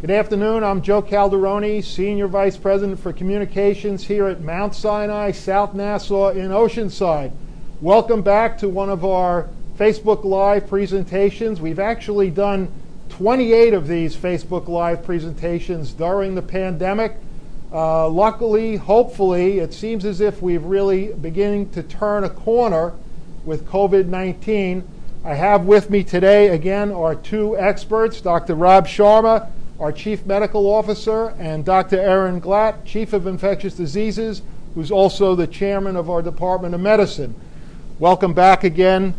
Good afternoon. I'm Joe Calderoni, Senior Vice President for Communications here at Mount Sinai, South Nassau in Oceanside. Welcome back to one of our Facebook Live presentations. We've actually done 28 of these Facebook Live presentations during the pandemic. Luckily, hopefully, it seems as if we've really beginning to turn a corner with COVID-19. I have with me today, again, our two experts, Dr. Rob Sharma, our Chief Medical Officer, and Dr. Erin Glatt, Chief of Infectious Diseases, who's also the Chairman of our Department of Medicine. Welcome back again,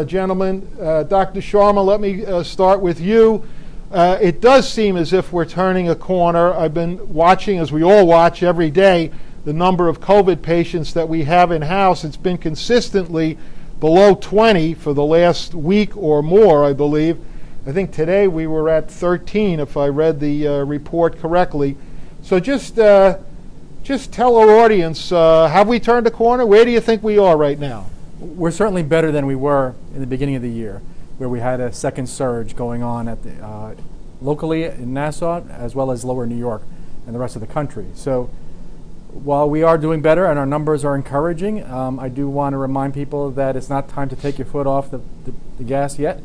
gentlemen. Dr. Sharma, let me start with you. It does seem as if we're turning a corner. I've been watching, as we all watch every day, the number of COVID patients that we have in-house. It's been consistently below 20 for the last week or more, I believe. I think today we were at 13, if I read the report correctly. So just tell our audience, have we turned a corner? Where do you think we are right now? We're certainly better than we were in the beginning of the year, where we had a second surge going on at the, locally in Nassau, as well as lower New York and the rest of the country. So while we are doing better and our numbers are encouraging, I do want to remind people that it's not time to take your foot off the gas yet.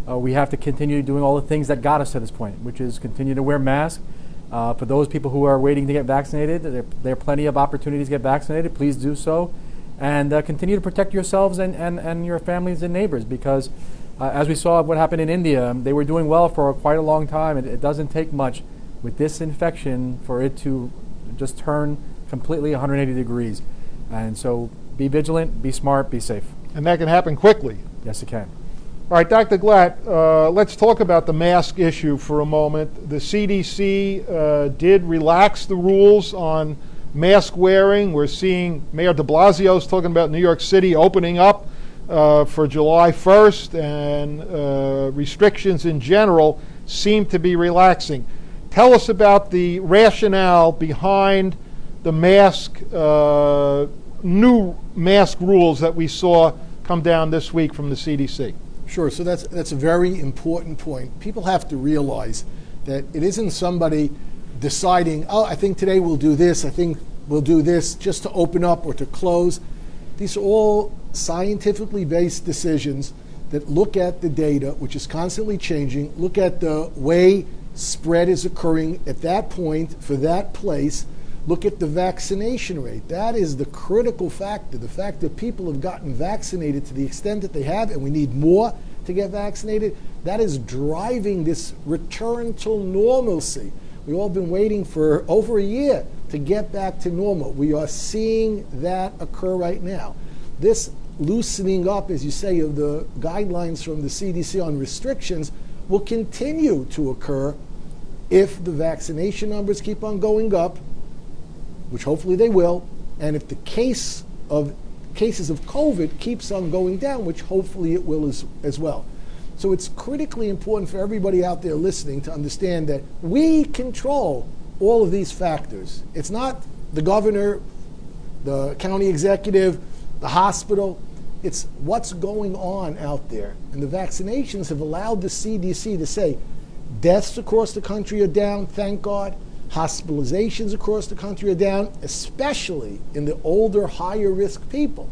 We have to continue doing all the things that got us to this point, which is continue to wear masks. For those people who are waiting to get vaccinated, there are plenty of opportunities to get vaccinated. Please do so. And continue to protect yourselves and your families and neighbors, because as we saw what happened in India, they were doing well for quite a long time. It doesn't take much with this infection for it to just turn completely 180 degrees. And so be vigilant, be smart, be safe. And that can happen quickly. Yes, it can. All right, Dr. Glatt, let's talk about the mask issue for a moment. The CDC did relax the rules on mask wearing. We're seeing Mayor de Blasio's talking about New York City opening up for July 1st, and restrictions in general seem to be relaxing. Tell us about the rationale behind the new mask rules that we saw come down this week from the CDC. Sure, so that's a very important point. People have to realize that it isn't somebody deciding, oh, I think today we'll do this, I think we'll do this, just to open up or to close. These are all scientifically based decisions that look at the data, which is constantly changing, look at the way spread is occurring at that point for that place, look at the vaccination rate. That is the critical factor. The fact that people have gotten vaccinated to the extent that they have, and we need more to get vaccinated, that is driving this return to normalcy. We've all been waiting for over a year to get back to normal. We are seeing that occur right now. This loosening up, as you say, of the guidelines from the CDC on restrictions will continue to occur if the vaccination numbers keep on going up, which hopefully they will, and if the cases of COVID keeps on going down, which hopefully it will as well. So it's critically important for everybody out there listening to understand that we control all of these factors. It's not the governor, the county executive, the hospital. It's what's going on out there. And the vaccinations have allowed the CDC to say deaths across the country are down, thank God. Hospitalizations across the country are down, especially in the older, higher risk people.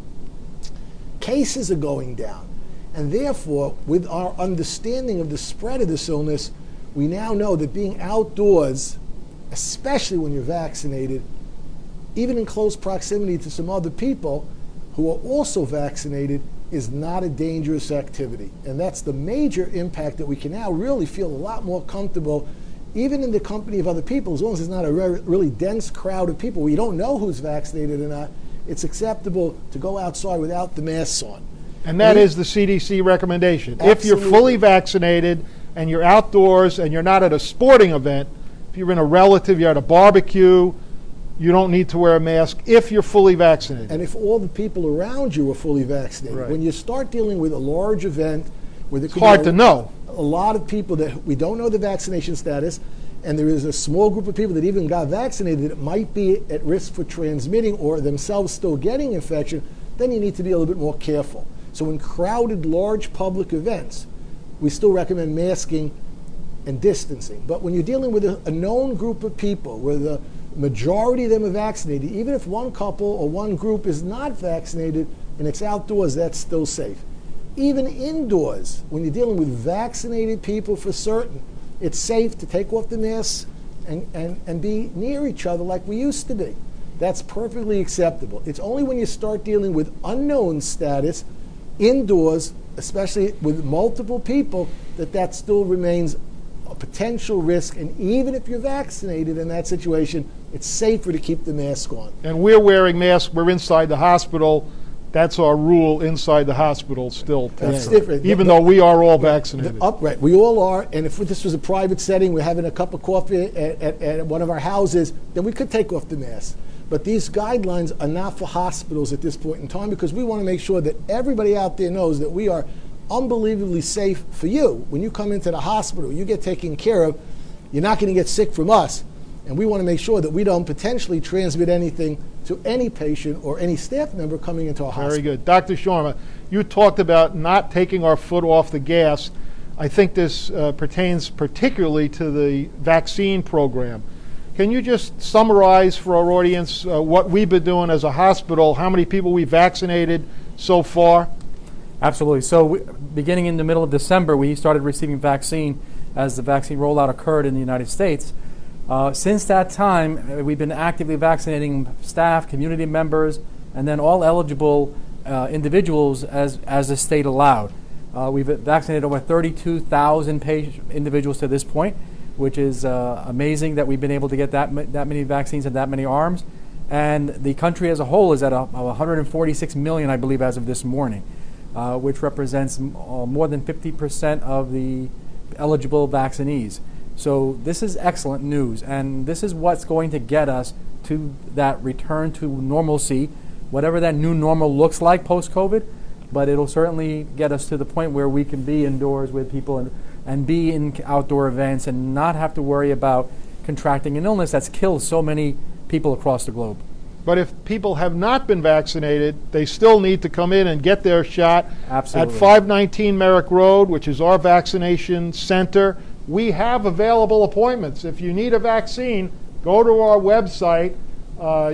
Cases are going down. And therefore, with our understanding of the spread of this illness, we now know that being outdoors, especially when you're vaccinated, even in close proximity to some other people who are also vaccinated, is not a dangerous activity. And that's the major impact that we can now really feel a lot more comfortable, even in the company of other people, as long as it's not a really dense crowd of people where you don't know who's vaccinated or not. It's acceptable to go outside without the masks on. And that is the CDC recommendation. Absolutely. If you're fully vaccinated and you're outdoors and you're not at a sporting event, if you're in a relative, you're at a barbecue, you don't need to wear a mask if you're fully vaccinated. And if all the people around you are fully vaccinated. Right. When you start dealing with a large event where there It's hard to know. A lot of people that we don't know the vaccination status, and there is a small group of people that even got vaccinated that might be at risk for transmitting or themselves still getting infection, then you need to be a little bit more careful. So in crowded, large public events, we still recommend masking and distancing. But when you're dealing with a known group of people where the majority of them are vaccinated, even if one couple or one group is not vaccinated and it's outdoors, that's still safe. Even indoors, when you're dealing with vaccinated people for certain, it's safe to take off the masks and be near each other like we used to be. That's perfectly acceptable. It's only when you start dealing with unknown status indoors, especially with multiple people, that still remains a potential risk. And even if you're vaccinated in that situation, it's safer to keep the mask on. And we're wearing masks. We're inside the hospital. That's our rule inside the hospital still. That's different. Even though we are all vaccinated. Right, we all are. And if this was a private setting, we're having a cup of coffee at one of our houses, then we could take off the mask. But these guidelines are not for hospitals at this point in time, because we want to make sure that everybody out there knows that we are unbelievably safe for you. When you come into the hospital, you get taken care of, you're not going to get sick from us. And we want to make sure that we don't potentially transmit anything to any patient or any staff member coming into our hospital. Very good. Dr. Sharma, you talked about not taking our foot off the gas. I think this pertains particularly to the vaccine program. Can you just summarize for our audience what we've been doing as a hospital, how many people we vaccinated so far? Absolutely. So beginning in the middle of December, we started receiving vaccine as the vaccine rollout occurred in the United States. Since that time, we've been actively vaccinating staff, community members, and then all eligible individuals as the state allowed. We've vaccinated over 32,000 individuals to this point, which is amazing that we've been able to get that many vaccines and that many arms. And the country as a whole is at 146 million, I believe, as of this morning, which represents more than 50% of the eligible vaccinees. So this is excellent news, and this is what's going to get us to that return to normalcy, whatever that new normal looks like post-COVID, but it'll certainly get us to the point where we can be indoors with people and be in outdoor events and not have to worry about contracting an illness that's killed so many people across the globe. But if people have not been vaccinated, they still need to come in and get their shot. Absolutely. At 519 Merrick Road, which is our vaccination center. We have available appointments. If you need a vaccine, go to our website.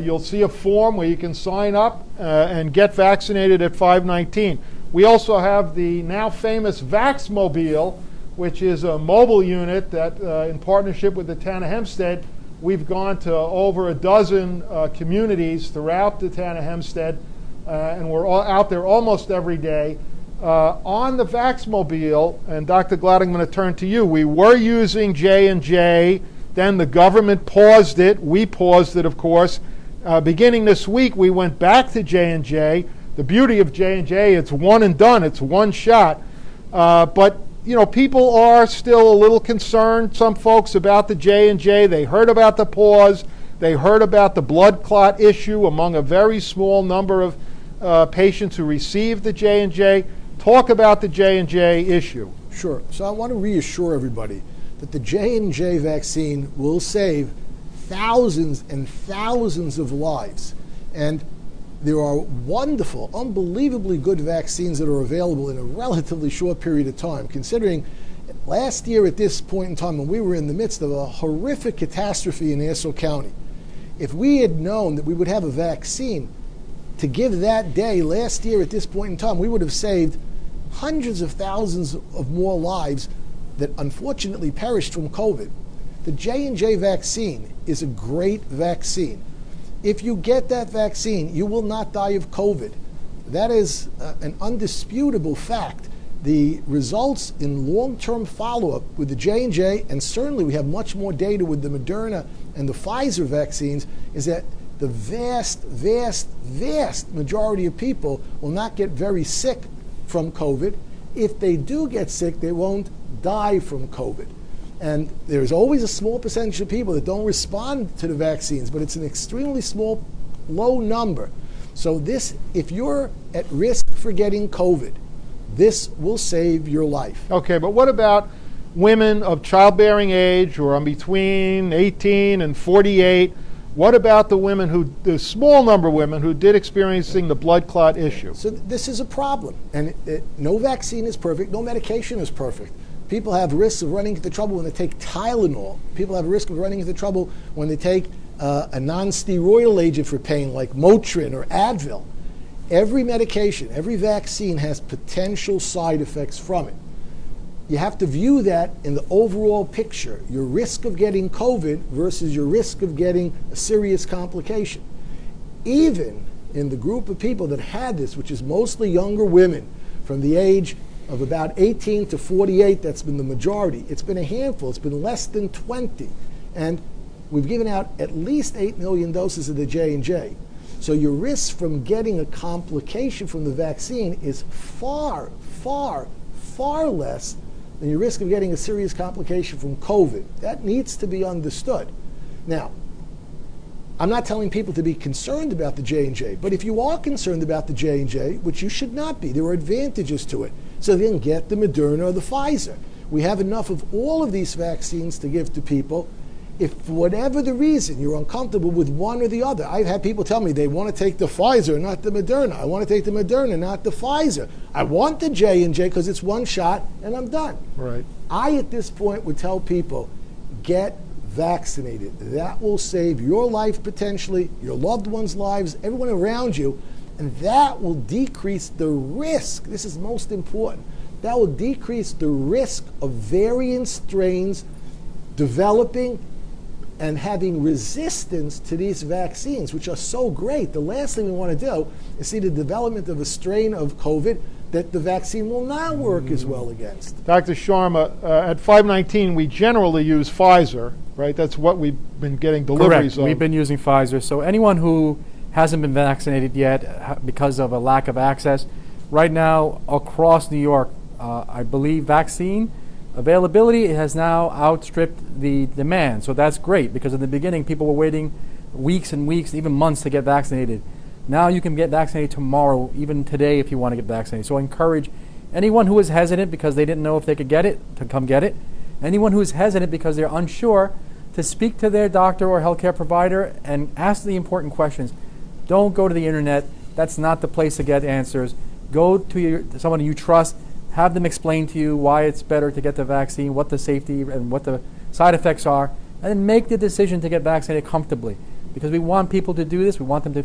You'll see a form where you can sign up and get vaccinated at 519. We also have the now famous Vaxmobile, which is a mobile unit that, in partnership with the town of Hempstead, we've gone to over a dozen communities throughout the town of Hempstead, and we're all out there almost every day. On the Vaxmobile, and Dr. Glatt, I'm going to turn to you. We were using J&J, then the government paused it. We paused it, of course. Beginning this week, we went back to J&J. The beauty of J&J, it's one and done. It's one shot. But you know, people are still a little concerned, some folks, about the J&J. They heard about the pause. They heard about the blood clot issue among a very small number of patients who received the J&J. Talk about the J&J issue. Sure. So I want to reassure everybody that the J&J vaccine will save thousands and thousands of lives. And there are wonderful, unbelievably good vaccines that are available in a relatively short period of time, considering last year at this point in time when we were in the midst of a horrific catastrophe in Nassau County. If we had known that we would have a vaccine to give that day last year at this point in time, we would have saved hundreds of thousands of more lives that unfortunately perished from COVID. The J&J vaccine is a great vaccine. If you get that vaccine, you will not die of COVID. That is an undisputable fact. The results in long-term follow-up with the J&J, and certainly we have much more data with the Moderna and the Pfizer vaccines, is that the vast, vast, vast majority of people will not get very sick from COVID. If they do get sick, they won't die from COVID. And there's always a small percentage of people that don't respond to the vaccines, but it's an extremely small, low number. So this, if you're at risk for getting COVID, this will save your life. Okay, but what about women of childbearing age who are between 18 and 48? What about the small number of women who did experiencing the blood clot issue? So this is a problem. And no vaccine is perfect, no medication is perfect. People have risks of running into trouble when they take Tylenol. People have a risk of running into trouble when they take a non-steroidal agent for pain like Motrin or Advil. Every medication, every vaccine has potential side effects from it. You have to view that in the overall picture, your risk of getting COVID versus your risk of getting a serious complication. Even in the group of people that had this, which is mostly younger women from the age of about 18 to 48, that's been the majority. It's been a handful. It's been less than 20. And we've given out at least 8 million doses of the J&J. So your risk from getting a complication from the vaccine is far, far, far less than your risk of getting a serious complication from COVID. That needs to be understood. Now, I'm not telling people to be concerned about the J&J, but if you are concerned about the J&J, which you should not be, there are advantages to it. So then get the Moderna or the Pfizer. We have enough of all of these vaccines to give to people. If for whatever the reason you're uncomfortable with one or the other, I've had people tell me they want to take the Pfizer, not the Moderna. I want to take the Moderna, not the Pfizer. I want the J&J because it's one shot and I'm done. Right. I, at this point, would tell people, get vaccinated. That will save your life potentially, your loved ones' lives, everyone around you, and that will decrease the risk. This is most important. That will decrease the risk of variant strains developing and having resistance to these vaccines, which are so great. The last thing we want to do is see the development of a strain of COVID that the vaccine will not work as well against. Dr. Sharma, at 519, we generally use Pfizer, right? That's what we've been getting deliveries Correct. of. We've been using Pfizer. So anyone who hasn't been vaccinated yet because of a lack of access, right now across New York, I believe vaccine availability has now outstripped the demand. So that's great, because in the beginning people were waiting weeks and weeks, even months to get vaccinated. Now you can get vaccinated tomorrow, even today if you want to get vaccinated. So I encourage anyone who is hesitant because they didn't know if they could get it to come get it. Anyone who is hesitant because they're unsure to speak to their doctor or healthcare provider and ask the important questions. Don't go to the internet. That's not the place to get answers. Go to someone you trust. Have them explain to you why it's better to get the vaccine, what the safety and what the side effects are, and then make the decision to get vaccinated comfortably. Because we want people to do this. We want them to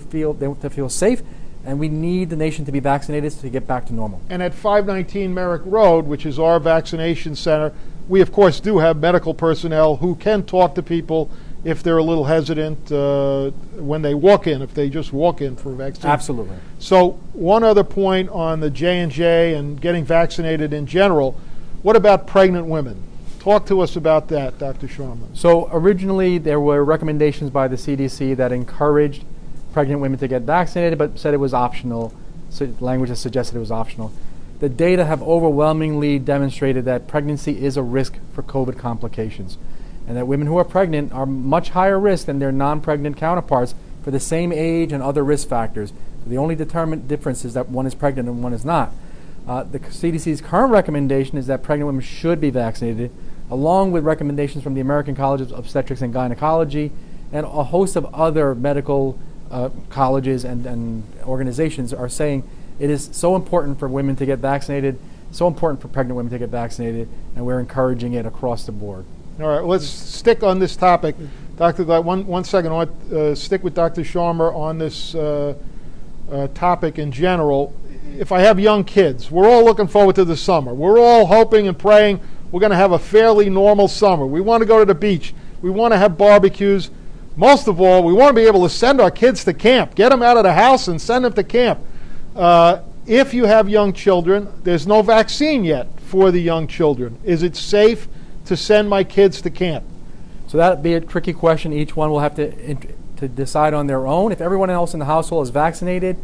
feel safe, and we need the nation to be vaccinated to get back to normal. And at 519 Merrick Road, which is our vaccination center, we of course do have medical personnel who can talk to people if they're a little hesitant when they walk in, if they just walk in for a vaccine. Absolutely. So one other point on the J&J and getting vaccinated in general, what about pregnant women? Talk to us about that, Dr. Sharma. So originally there were recommendations by the CDC that encouraged pregnant women to get vaccinated, but said it was optional. So language that suggested it was optional. The data have overwhelmingly demonstrated that pregnancy is a risk for COVID complications, and that women who are pregnant are much higher risk than their non-pregnant counterparts for the same age and other risk factors. So the only determined difference is that one is pregnant and one is not. The CDC's current recommendation is that pregnant women should be vaccinated, along with recommendations from the American College of Obstetrics and Gynecology and a host of other medical colleges and organizations are saying it is so important for women to get vaccinated, so important for pregnant women to get vaccinated, and we're encouraging it across the board. All right, let's stick on this topic. Dr. Glatt, one second. I want to stick with Dr. Sharma on this topic in general. If I have young kids, we're all looking forward to the summer. We're all hoping and praying we're going to have a fairly normal summer. We want to go to the beach. We want to have barbecues. Most of all, we want to be able to send our kids to camp, get them out of the house and send them to camp. If you have young children, there's no vaccine yet for the young children. Is it safe to send my kids to camp? So that would be a tricky question. Each one will have to decide on their own. If everyone else in the household is vaccinated,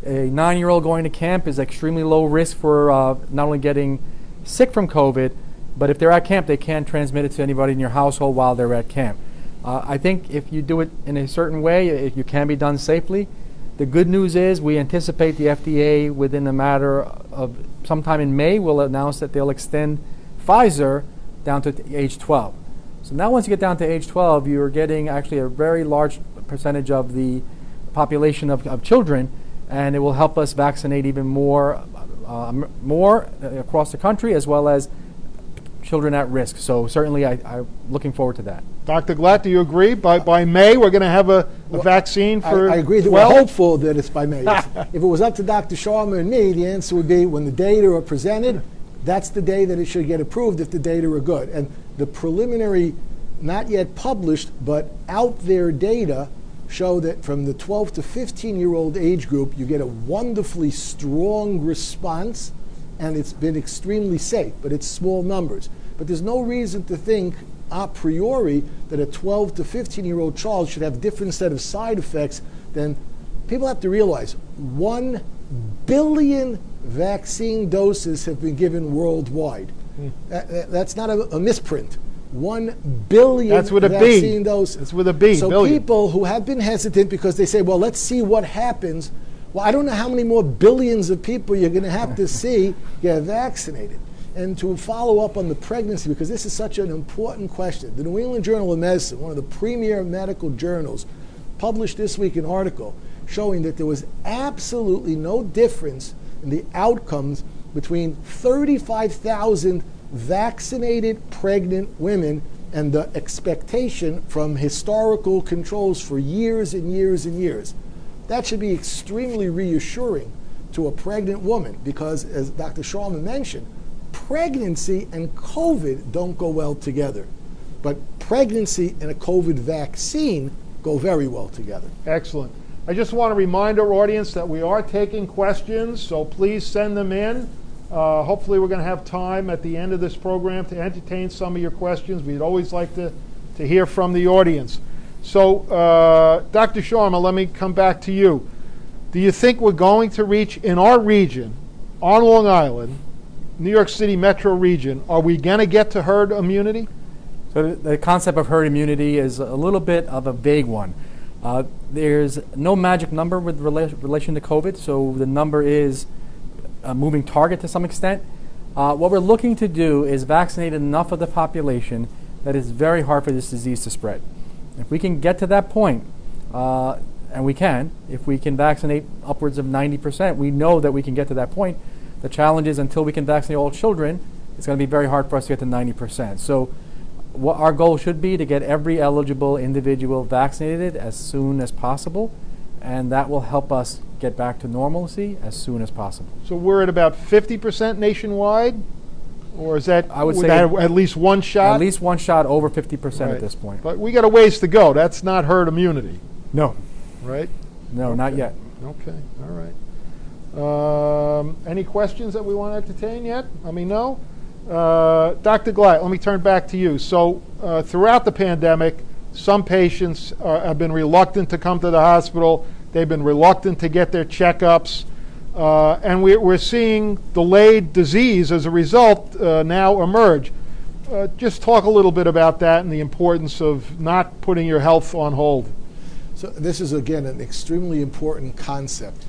a 9-year-old going to camp is extremely low risk for not only getting sick from COVID, but if they're at camp, they can't transmit it to anybody in your household while they're at camp. I think if you do it in a certain way, it can be done safely. The good news is we anticipate the FDA within a matter of sometime in May will announce that they'll extend Pfizer down to age 12. So now once you get down to age 12, you're getting actually a very large percentage of the population of children, and it will help us vaccinate even more across the country, as well as children at risk. So certainly I'm looking forward to that. Dr. Glatt, do you agree? By May, we're going to have a vaccine for I agree that 12? we're hopeful that it's by May. Yes. If it was up to Dr. Sharma and me, the answer would be when the data are presented, that's the day that it should get approved if the data are good. And the preliminary, not yet published, but out there data show that from the 12 to 15-year-old age group, you get a wonderfully strong response, and it's been extremely safe, but it's small numbers. But there's no reason to think a priori that a 12 to 15-year-old child should have a different set of side effects than people have to realize. 1 billion vaccine doses have been given worldwide. That's not a misprint. 1 billion That's with a vaccine B. doses. It's with a B, So billion. people who have been hesitant because they say, well, let's see what happens. Well, I don't know how many more billions of people you're going to have to see get vaccinated. And to follow up on the pregnancy, because this is such an important question, the New England Journal of Medicine, one of the premier medical journals, published this week an article showing that there was absolutely no difference in the outcomes between 35,000 vaccinated pregnant women and the expectation from historical controls for years and years and years. That should be extremely reassuring to a pregnant woman because, as Dr. Sharma mentioned, pregnancy and COVID don't go well together. But pregnancy and a COVID vaccine go very well together. Excellent. I just want to remind our audience that we are taking questions, so please send them in. Hopefully we're going to have time at the end of this program to entertain some of your questions. We'd always like to hear from the audience. So, Dr. Sharma, let me come back to you. Do you think we're going to reach, in our region, on Long Island, New York City metro region, are we going to get to herd immunity? So the concept of herd immunity is a little bit of a vague one. There's no magic number with relation to COVID, so the number is a moving target to some extent. What we're looking to do is vaccinate enough of the population that it's very hard for this disease to spread. If we can get to that point, and we can, if we can vaccinate upwards of 90%, we know that we can get to that point. The challenge is until we can vaccinate all children, it's going to be very hard for us to get to 90%. So what our goal should be to get every eligible individual vaccinated as soon as possible, and that will help us get back to normalcy as soon as possible. So we're at about 50% nationwide? Or is that, I would say that at least one shot? At least one shot, over 50% Right. at this point. But we got a ways to go. That's not herd immunity, No, right? no, not yet. Okay, all right. Any questions that we want to entertain yet? No? Dr. Glatt, let me turn back to you. So throughout the pandemic, some patients have been reluctant to come to the hospital. They've been reluctant to get their checkups. And we're seeing delayed disease as a result now emerge. Just talk a little bit about that and the importance of not putting your health on hold. So this is, again, an extremely important concept.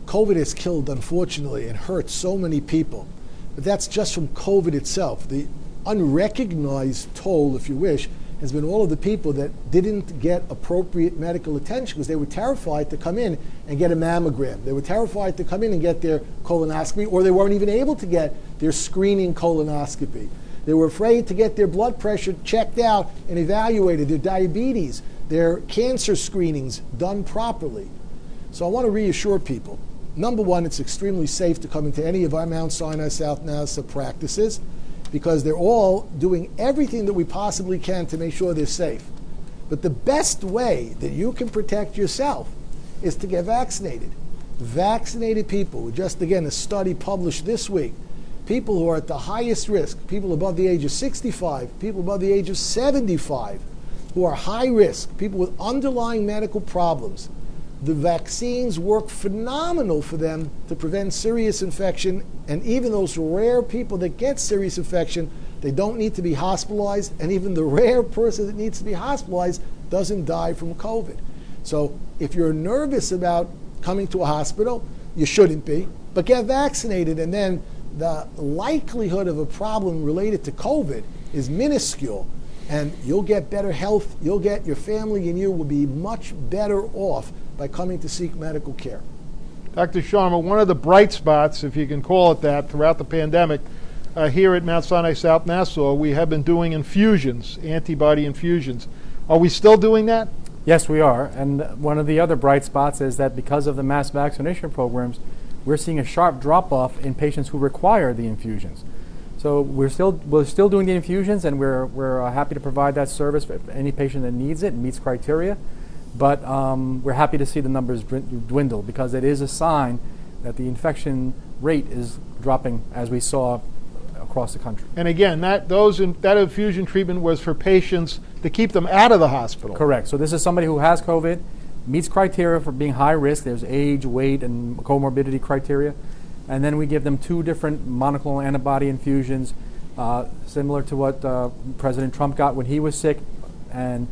COVID has killed, unfortunately, and hurt so many people. But that's just from COVID itself. The unrecognized toll, if you wish, has been all of the people that didn't get appropriate medical attention because they were terrified to come in and get a mammogram. They were terrified to come in and get their colonoscopy, or they weren't even able to get their screening colonoscopy. They were afraid to get their blood pressure checked out and evaluated, their diabetes, their cancer screenings done properly. So I want to reassure people. Number one, it's extremely safe to come into any of our Mount Sinai South NASA practices because they're all doing everything that we possibly can to make sure they're safe. But the best way that you can protect yourself is to get vaccinated. Vaccinated people, just again a study published this week, people who are at the highest risk, people above the age of 65, people above the age of 75, who are high risk, people with underlying medical problems, the vaccines work phenomenal for them to prevent serious infection, and even those rare people that get serious infection, they don't need to be hospitalized, and even the rare person that needs to be hospitalized doesn't die from COVID. So if you're nervous about coming to a hospital, you shouldn't be, but get vaccinated, and then the likelihood of a problem related to COVID is minuscule, and you'll get better health, you'll get your family and you will be much better off by coming to seek medical care. Dr. Sharma, one of the bright spots, if you can call it that, throughout the pandemic here at Mount Sinai South Nassau, we have been doing infusions, antibody infusions. Are we still doing that? Yes, we are. And one of the other bright spots is that because of the mass vaccination programs, we're seeing a sharp drop-off in patients who require the infusions. So we're still doing the infusions, and we're happy to provide that service for any patient that needs it and meets criteria. But we're happy to see the numbers dwindle, because it is a sign that the infection rate is dropping, as we saw across the country. And again, that infusion treatment was for patients to keep them out of the hospital. Correct. So this is somebody who has COVID, meets criteria for being high risk. There's age, weight, and comorbidity criteria. And then we give them 2 different monoclonal antibody infusions, similar to what President Trump got when he was sick. And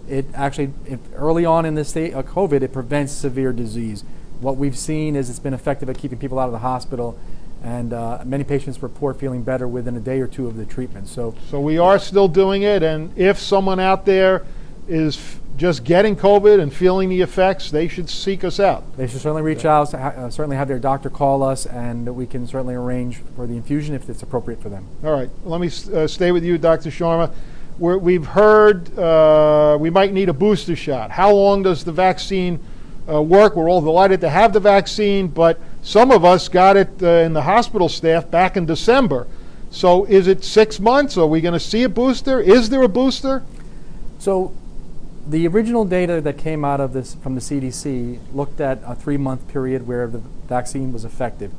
it actually, early on in the state of COVID, it prevents severe disease. What we've seen is it's been effective at keeping people out of the hospital, and many patients report feeling better within a day or 2 of the treatment. So we are still doing it, and if someone out there is just getting COVID and feeling the effects, they should seek us out. They should certainly reach out, certainly have their doctor call us, and we can certainly arrange for the infusion if it's appropriate for them. All right, let me stay with you, Dr. Sharma. We've heard we might need a booster shot. How long does the vaccine work? We're all delighted to have the vaccine, but some of us got it in the hospital staff back in December. So is it 6 months? Are we going to see a booster? Is there a booster? So the original data that came out of this from the CDC looked at a 3-month period where the vaccine was effective.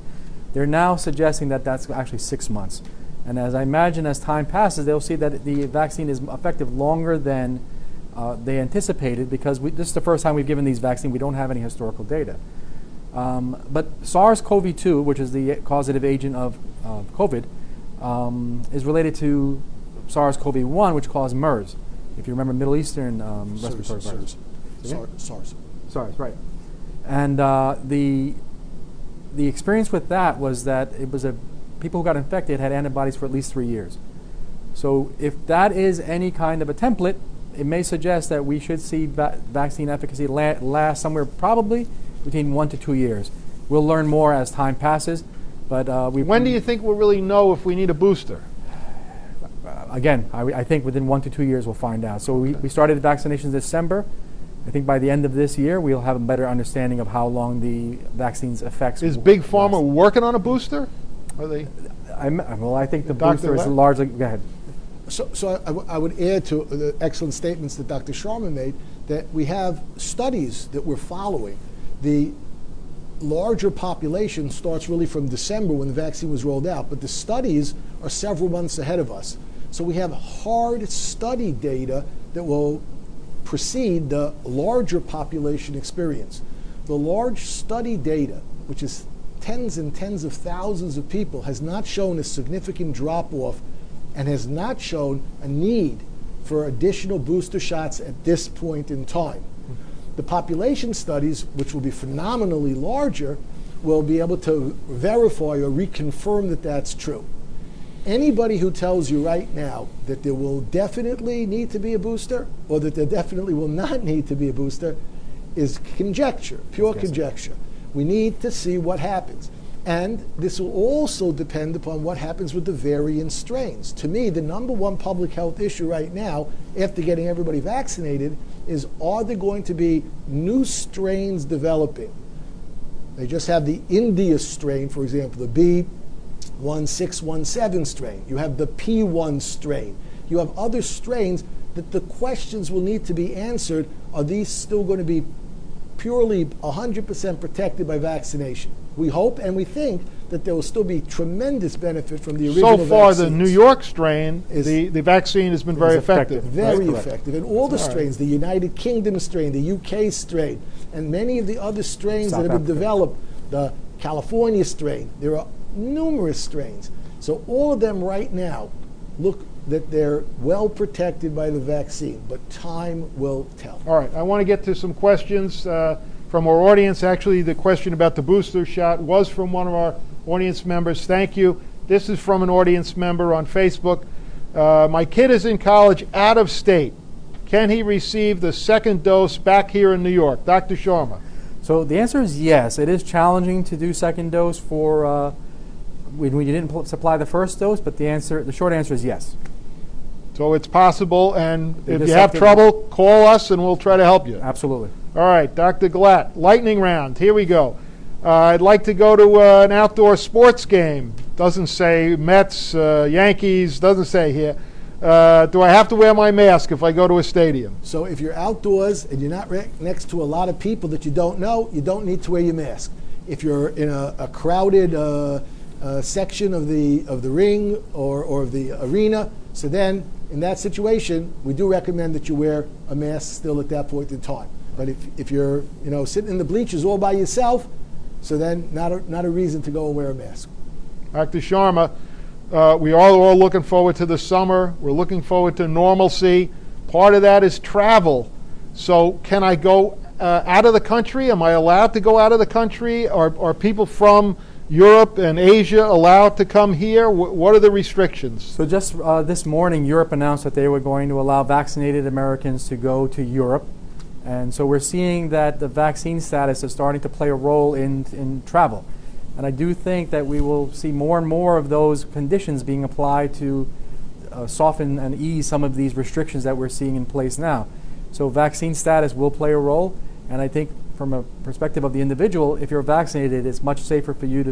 They're now suggesting that that's actually 6 months. And as I imagine, as time passes, they'll see that the vaccine is effective longer than they anticipated, because this is the first time we've given these vaccines. We don't have any historical data. But SARS-CoV-2, which is the causative agent of COVID, is related to SARS-CoV-1, which caused MERS. If you remember, Middle Eastern respiratory virus. SARS, right. And the experience with that was that it was people who got infected had antibodies for at least 3 years. So if that is any kind of a template, it may suggest that we should see vaccine efficacy last somewhere probably between 1 to 2 years. We'll learn more as time passes, but when do you think we'll really know if we need a booster? Again, I think within 1 to 2 years we'll find out. So we started vaccinations in December. I think by the end of this year we'll have a better understanding of how long the vaccine's effects Is Big Pharma working on a booster? Are they? I think the booster is largely. Go ahead. So I would add to the excellent statements that Dr. Sharma made, that we have studies that we're following. The larger population starts really from December when the vaccine was rolled out, but the studies are several months ahead of us. So we have hard study data that will precede the larger population experience. The large study data, which is tens and tens of thousands of people, has not shown a significant drop-off and has not shown a need for additional booster shots at this point in time. The population studies, which will be phenomenally larger, will be able to verify or reconfirm that that's true. Anybody who tells you right now that there will definitely need to be a booster or that there definitely will not need to be a booster is conjecture, pure conjecture. We need to see what happens. And this will also depend upon what happens with the variant strains. To me, the number one public health issue right now, after getting everybody vaccinated, is are there going to be new strains developing? They just have the India strain, for example, the B1617 strain. You have the P1 strain. You have other strains that the questions will need to be answered. Are these still going to be purely 100% protected by vaccination? We hope and we think that there will still be tremendous benefit from the original vaccines. So far, vaccines. the New York strain, the vaccine has been very effective. Very effective. And all the strains, the United Kingdom strain, the UK strain, and many of the other strains that have been developed, the California strain, there are numerous strains. So all of them right now look that they're well protected by the vaccine, but time will tell. All right, I want to get to some questions from our audience. Actually, the question about the booster shot was from one of our audience members. Thank you. This is from an audience member on Facebook. My kid is in college out of state. Can he receive the second dose back here in New York? Dr. Sharma. So the answer is yes. It is challenging to do second dose for we didn't supply the first dose, but the short answer is yes. So it's possible, and They if just you have have to- trouble, call us and we'll try to help you. Absolutely. All right, Dr. Glatt, lightning round. Here we go. I'd like to go to an outdoor sports game. Doesn't say Mets, Yankees, doesn't say here. Do I have to wear my mask if I go to a stadium? So if you're outdoors and you're not next to a lot of people that you don't know, you don't need to wear your mask. If you're in a crowded section of the ring or of the arena, so then in that situation, we do recommend that you wear a mask still at that point in time. But if you're sitting in the bleachers all by yourself, so then not a reason to go and wear a mask. Dr. Sharma, we are all looking forward to the summer. We're looking forward to normalcy. Part of that is travel. So can I go out of the country? Am I allowed to go out of the country? Are people from Europe and Asia allowed to come here? What are the restrictions? So just this morning, Europe announced that they were going to allow vaccinated Americans to go to Europe. And so we're seeing that the vaccine status is starting to play a role in travel. And I do think that we will see more and more of those conditions being applied to soften and ease some of these restrictions that we're seeing in place now. So vaccine status will play a role. And I think from a perspective of the individual, if you're vaccinated, it's much safer for you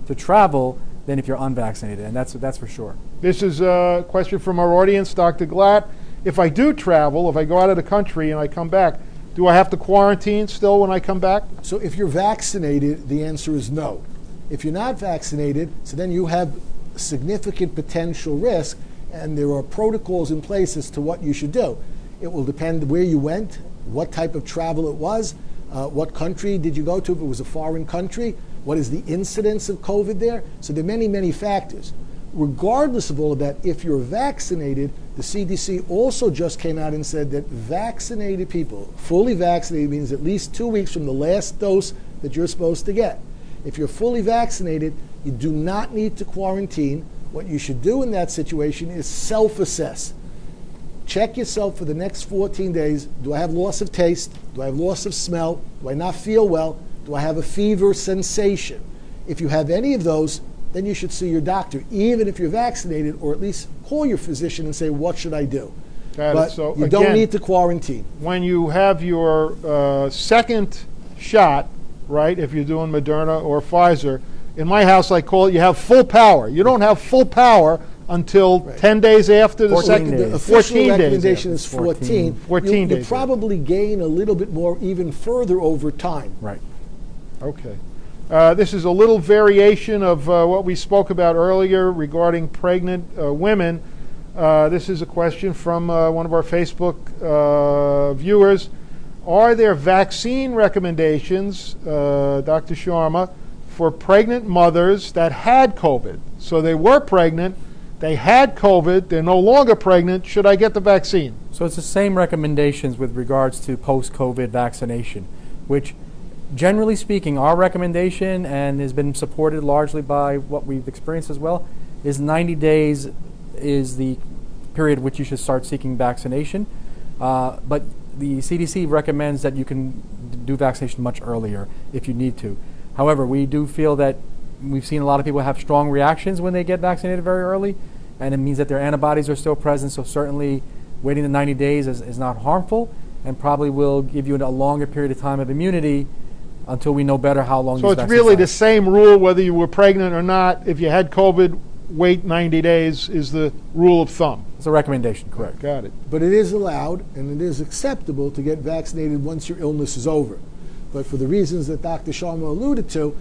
to travel than if you're unvaccinated. And that's for sure. This is a question from our audience, Dr. Glatt. If I do travel, if I go out of the country and I come back, do I have to quarantine still when I come back? So if you're vaccinated, the answer is no. If you're not vaccinated, so then you have significant potential risk, and there are protocols in place as to what you should do. It will depend where you went, what type of travel it was, what country did you go to if it was a foreign country, what is the incidence of COVID there. So there are many, many factors. Regardless of all of that, if you're vaccinated, the CDC also just came out and said that vaccinated people, fully vaccinated means at least 2 weeks from the last dose that you're supposed to get. If you're fully vaccinated, you do not need to quarantine. What you should do in that situation is self-assess. Check yourself for the next 14 days. Do I have loss of taste? Do I have loss of smell? Do I not feel well? Do I have a fever sensation? If you have any of those, then you should see your doctor, even if you're vaccinated, or at least call your physician and say, what should I do? But so you again, don't need to quarantine. when you have your second shot, right, if you're doing Moderna or Pfizer, in my house I call it you have full power. You don't have full power until 10 days after the 14 second. days. The official 14 days recommendation after. is 14. 14 You days. probably gain a little bit more even further over time. Right. Okay. This is a little variation of what we spoke about earlier regarding pregnant women. This is a question from one of our Facebook viewers. Are there vaccine recommendations, Dr. Sharma, for pregnant mothers that had COVID? So they were pregnant, they had COVID, they're no longer pregnant. Should I get the vaccine? So it's the same recommendations with regards to post-COVID vaccination, which generally speaking, our recommendation, and has been supported largely by what we've experienced as well, is 90 days is the period which you should start seeking vaccination. But the CDC recommends that you can do vaccination much earlier if you need to. However, we do feel that we've seen a lot of people have strong reactions when they get vaccinated very early, and it means that their antibodies are still present, so certainly waiting the 90 days is not harmful and probably will give you a longer period of time of immunity until we know better how long So these it's really the last. same rule whether you were pregnant or not. If you had COVID, wait 90 days is the rule of thumb. It's a recommendation, correct. Got it. But it is allowed and it is acceptable to get vaccinated once your illness is over. But for the reasons that Dr. Sharma alluded to,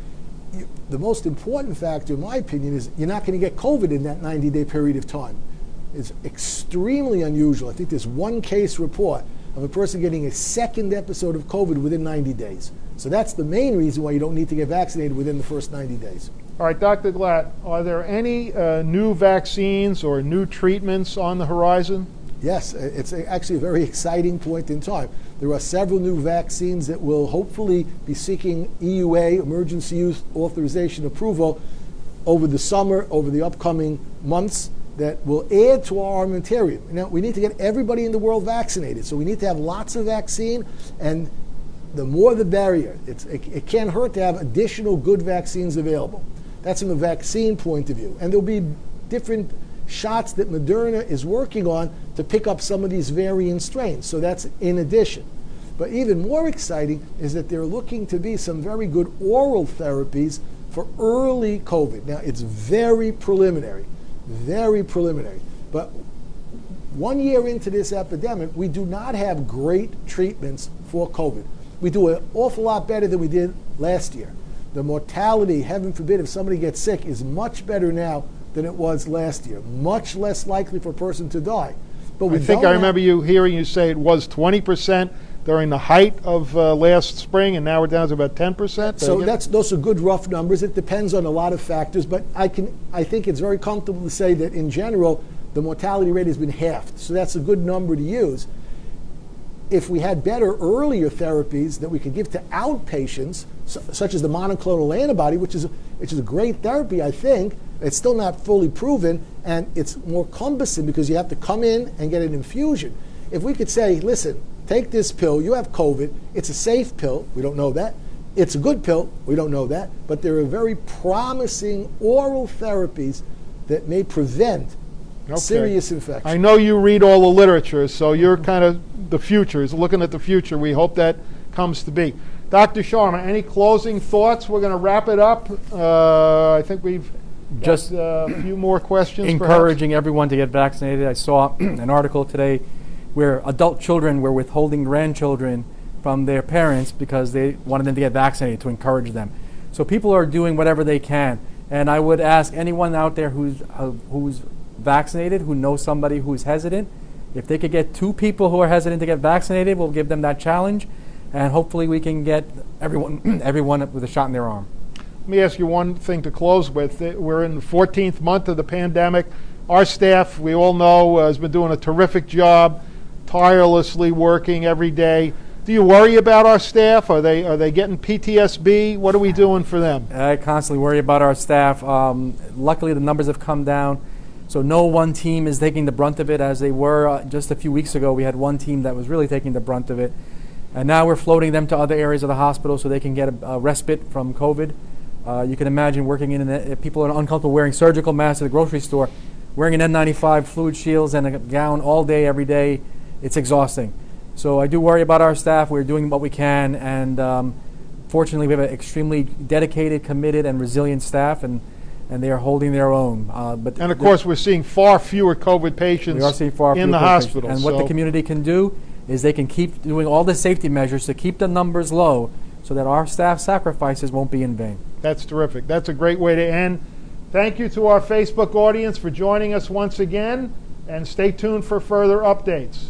the most important factor, in my opinion, is you're not going to get COVID in that 90-day period of time. It's extremely unusual. I think there's one case report of a person getting a second episode of COVID within 90 days. So that's the main reason why you don't need to get vaccinated within the first 90 days. All right, Dr. Glatt, are there any new vaccines or new treatments on the horizon? Yes, it's actually a very exciting point in time. There are several new vaccines that will hopefully be seeking EUA, emergency use authorization approval, over the summer, over the upcoming months, that will add to our armamentarium. Now, we need to get everybody in the world vaccinated, so we need to have lots of vaccine, and the more the barrier. It can't hurt to have additional good vaccines available. That's from a vaccine point of view. And there'll be different shots that Moderna is working on to pick up some of these variant strains. So that's in addition. But even more exciting is that there are looking to be some very good oral therapies for early COVID. Now, it's very preliminary. But 1 year into this epidemic, we do not have great treatments for COVID. We do an awful lot better than we did last year. The mortality, heaven forbid, if somebody gets sick, is much better now than it was last year. Much less likely for a person to die. But I think I remember hearing you say it was 20% during the height of last spring, and now we're down to about 10%. So those are good rough numbers. It depends on a lot of factors, but I think it's very comfortable to say that in general, the mortality rate has been halved. So that's a good number to use. If we had better earlier therapies that we could give to outpatients, such as the monoclonal antibody, which is a great therapy, I think, it's still not fully proven, and it's more cumbersome because you have to come in and get an infusion. If we could say, listen, take this pill, you have COVID, it's a safe pill, we don't know that. It's a good pill, we don't know that. But there are very promising oral therapies that may prevent serious infection. I know you read all the literature, so you're kind of the future, is looking at the future. We hope that comes to be. Dr. Sharma, any closing thoughts? We're going to wrap it up. I think we've just a few more questions. Encouraging everyone to get vaccinated. I saw an article today where adult children were withholding grandchildren from their parents because they wanted them to get vaccinated, to encourage them. So people are doing whatever they can. And I would ask anyone out there who's vaccinated, who knows somebody who's hesitant, if they could get 2 people who are hesitant to get vaccinated, we'll give them that challenge, and hopefully we can get everyone with a shot in their arm. Let me ask you one thing to close with. We're in the 14th month of the pandemic. Our staff, we all know, has been doing a terrific job, tirelessly working every day. Do you worry about our staff? Are they getting PTSD? What are we doing for them? I constantly worry about our staff. Luckily, the numbers have come down. So no one team is taking the brunt of it as they were just a few weeks ago. We had one team that was really taking the brunt of it. And now we're floating them to other areas of the hospital so they can get a respite from COVID. You can imagine working if people are uncomfortable wearing surgical masks at the grocery store, wearing an N95, fluid shields, and a gown all day, every day. It's exhausting. So I do worry about our staff. We're doing what we can. And fortunately, we have an extremely dedicated, committed, and resilient staff. And they are holding their own. And of course, we're seeing far fewer COVID patients in the hospital. And what the community can do is they can keep doing all the safety measures to keep the numbers low so that our staff sacrifices won't be in vain. That's terrific. That's a great way to end. Thank you to our Facebook audience for joining us once again, and stay tuned for further updates.